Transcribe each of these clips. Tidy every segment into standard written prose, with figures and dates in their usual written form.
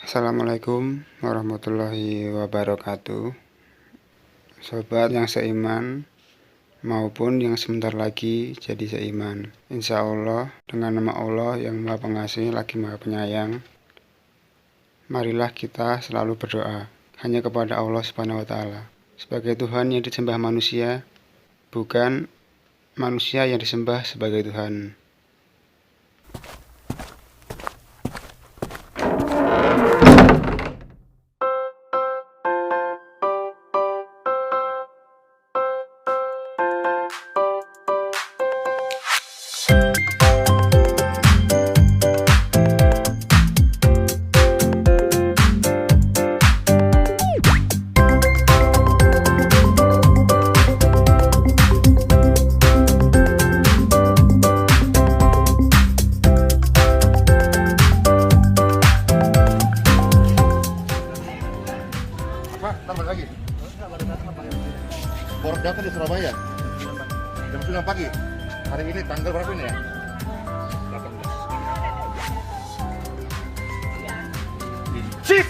Assalamualaikum warahmatullahi wabarakatuh. Sobat yang seiman maupun yang sebentar lagi jadi seiman, insya Allah dengan nama Allah yang Maha Pengasih lagi Maha Penyayang, marilah kita selalu berdoa hanya kepada Allah Subhanahu wa Ta'ala sebagai Tuhan yang disembah manusia, bukan manusia yang disembah sebagai Tuhan. Tambah lagi. Baru datang di Surabaya. Jam 9 pagi. Hari ini tanggal berapa ini ya? 18. Chief.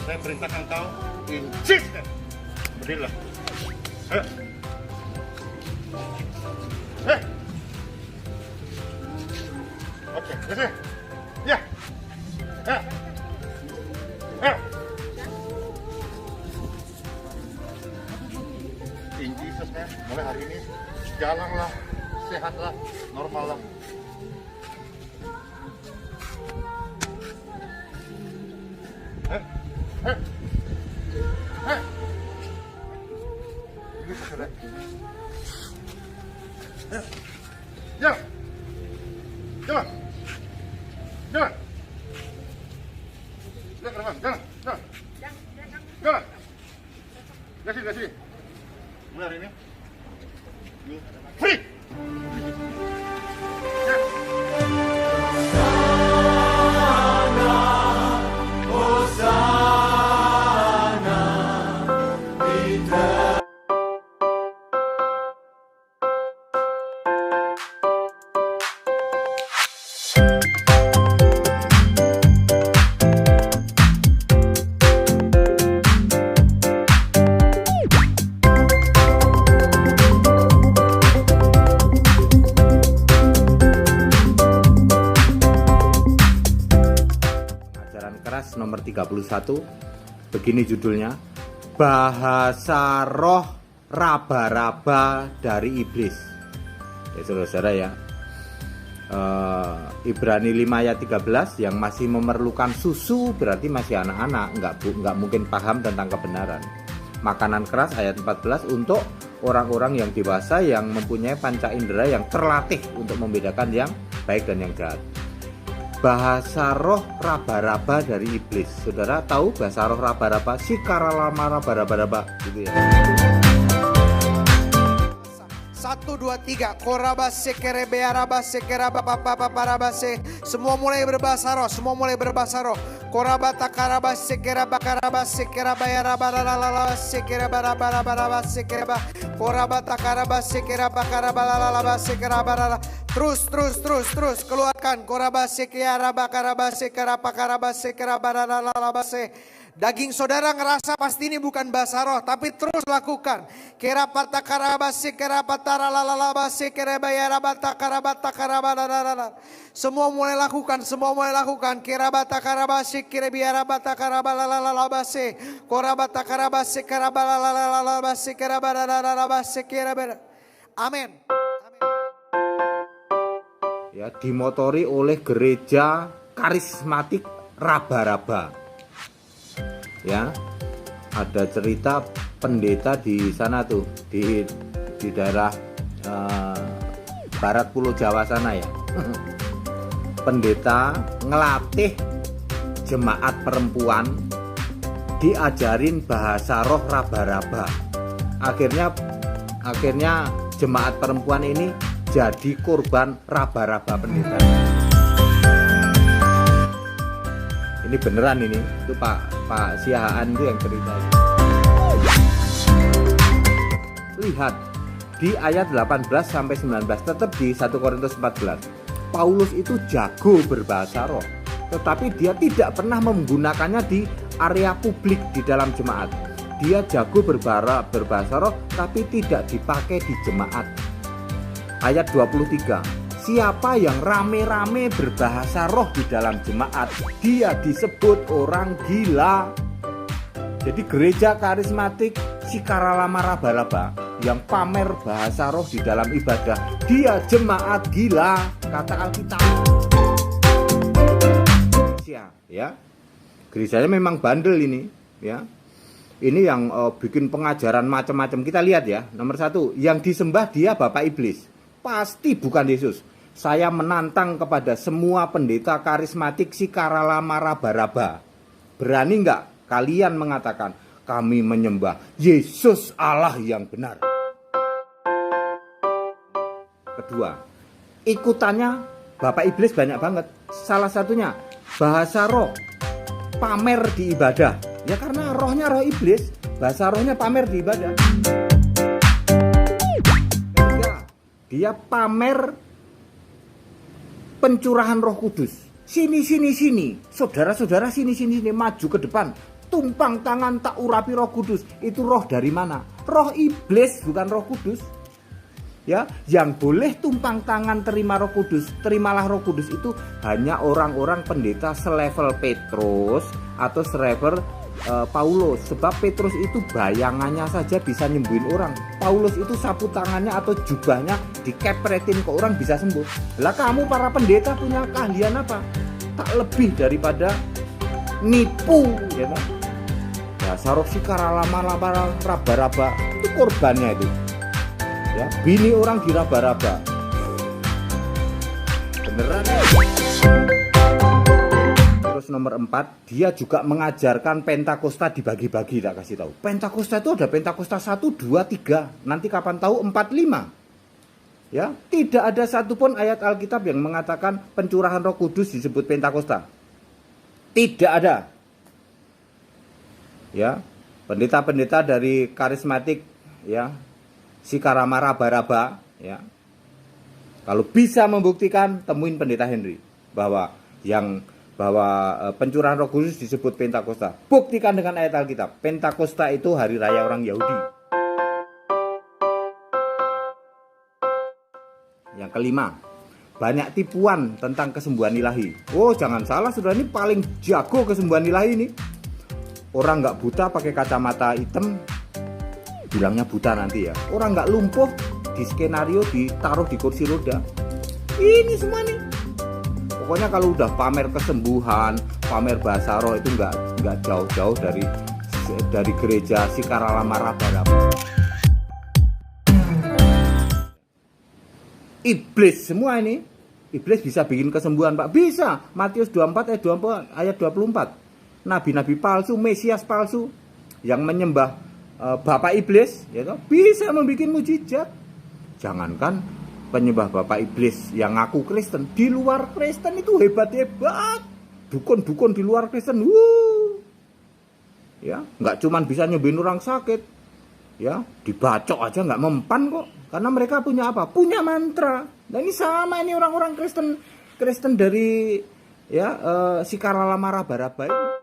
Saya perintahkan kau insisten. Berdirilah. Ayo. Oke, sini. Ya. Ya. Ayo. Tinggi sesnya. Mulai hari ini jalanlah, sehatlah, normal lah. Jalan, jalan, jalan. Lihat ke depan, jalan, jalan, jalan. Lihat sini. Mulai hari ini, free. Keras nomor 31, begini judulnya, bahasa roh raba-raba dari iblis. Ya saudara-saudara ya, Ibrani 5 ayat 13, yang masih memerlukan susu berarti masih anak-anak, nggak mungkin paham tentang kebenaran. Makanan keras ayat 14, untuk orang-orang yang dewasa yang mempunyai panca indera yang terlatih untuk membedakan yang baik dan yang jahat. Bahasa roh raba-raba dari iblis. Saudara tahu bahasa roh raba-raba? Sikaralama raba-raba gitu ya. 1, 2, 3. Korabase kerebearabase kerabapapaparabasse. Semua mulai berbahasa roh, semua mulai berbahasa roh. Korabata karabase kerabakarabase kerabayarabalalabase kerabarabarabarabase keraba. Korabata karabase kerabakarabalalabase kerabarala. Terus keluarkan. Korabase kerabakarabase kerabakarabase kerabarabase. Daging saudara ngerasa pasti ini bukan bahasa roh, tapi terus lakukan. Kerapata karabase kerapatara lalalabase kerabayarabata karabata karabalalala. Semua mulai lakukan. Kerabata karabase kerabiarabata karabalalabase. Korabata karabase karabalalabase kerabalalabase kerabara. Amin. Ya, dimotori oleh gereja karismatik raba-raba. Ya, ada cerita pendeta di sana tuh, di daerah barat Pulau Jawa sana ya. Pendeta ngelatih jemaat perempuan, diajarin bahasa roh raba-raba. Akhirnya jemaat perempuan ini jadi korban raba-raba pendeta. Ini beneran ini. Itu Pak Siahaan itu yang cerita. Lihat di ayat 18 sampai 19, tetap di 1 Korintus 14. Paulus itu jago berbahasa roh, tetapi dia tidak pernah menggunakannya di area publik di dalam jemaat. Dia jago berbahasa roh tapi tidak dipakai di jemaat. Ayat 23. Siapa yang rame-rame berbahasa roh di dalam jemaat, dia disebut orang gila. Jadi gereja karismatik Sikaralama Raba-Raba yang pamer bahasa roh di dalam ibadah, dia jemaat gila, kata Alkitab. Ya, gerejanya memang bandel ini, ya. Ini yang bikin pengajaran macam-macam. Kita lihat ya. Nomor 1, yang disembah dia Bapak Iblis. Pasti bukan Yesus. Saya menantang kepada semua pendeta karismatik Sikaralama Raba-Raba. Berani nggak kalian mengatakan kami menyembah Yesus Allah yang benar? Kedua, ikutannya Bapak Iblis banyak banget. Salah satunya bahasa roh, pamer di ibadah. Ya karena rohnya roh iblis, bahasa rohnya pamer di ibadah. Ketiga, dia pamer pencurahan Roh Kudus. Sini, saudara-saudara sini, maju ke depan. Tumpang tangan tak urapi Roh Kudus. Itu roh dari mana? Roh iblis, bukan Roh Kudus. Ya, yang boleh tumpang tangan terima Roh Kudus, terimalah Roh Kudus itu hanya orang-orang pendeta selevel Petrus atau selevel Paulus. Sebab Petrus itu bayangannya saja bisa nyembuhin orang. Paulus itu sapu tangannya atau jubahnya dikepretin ke orang bisa sembuh. Lah kamu para pendeta punya keahlian apa? Tak lebih daripada nipu, ya kan? Dasar Sikaralama Raba-Raba itu korbannya itu. Ya, bini orang diraba-raba. Beneran ya? Terus nomor 4, dia juga mengajarkan Pentakosta dibagi-bagi, tak kasih tahu. Pentakosta itu ada Pentakosta 1, 2, 3. Nanti kapan tahu 4, 5. Ya, tidak ada satupun ayat Alkitab yang mengatakan pencurahan Roh Kudus disebut Pentakosta. Tidak ada. Ya, pendeta-pendeta dari karismatik, ya, Sikaralama Raba-Raba, ya. Kalau bisa membuktikan, temuin pendeta Henry bahwa pencurahan Roh Kudus disebut Pentakosta. Buktikan dengan ayat Alkitab. Pentakosta itu hari raya orang Yahudi. Yang kelima, banyak tipuan tentang kesembuhan ilahi. Oh, jangan salah, saudara, ini paling jago kesembuhan ilahi ini. Orang nggak buta pakai kacamata hitam, bilangnya buta nanti ya. Orang nggak lumpuh, di skenario ditaruh di kursi roda. Ini semua nih. Pokoknya kalau udah pamer kesembuhan, pamer bahasa roh itu nggak jauh-jauh dari gereja Sikaralama Raba-Raba. Iblis semua ini. Iblis bisa bikin kesembuhan, Pak. Bisa. Matius 24 ayat 24. Nabi-nabi palsu, Mesias palsu yang menyembah Bapak Iblis, ya toh, bisa membuat mujizat. Jangankan penyembah Bapak Iblis yang ngaku Kristen, di luar Kristen itu hebat-hebat. Dukun-dukun di luar Kristen, ya, nggak cuman bisa nyembuhin orang sakit, ya, dibacok aja nggak mempan kok, karena mereka punya apa? Punya mantra. Nah ini sama ini orang-orang Kristen dari ya Sikaralama Raba-Raba ini.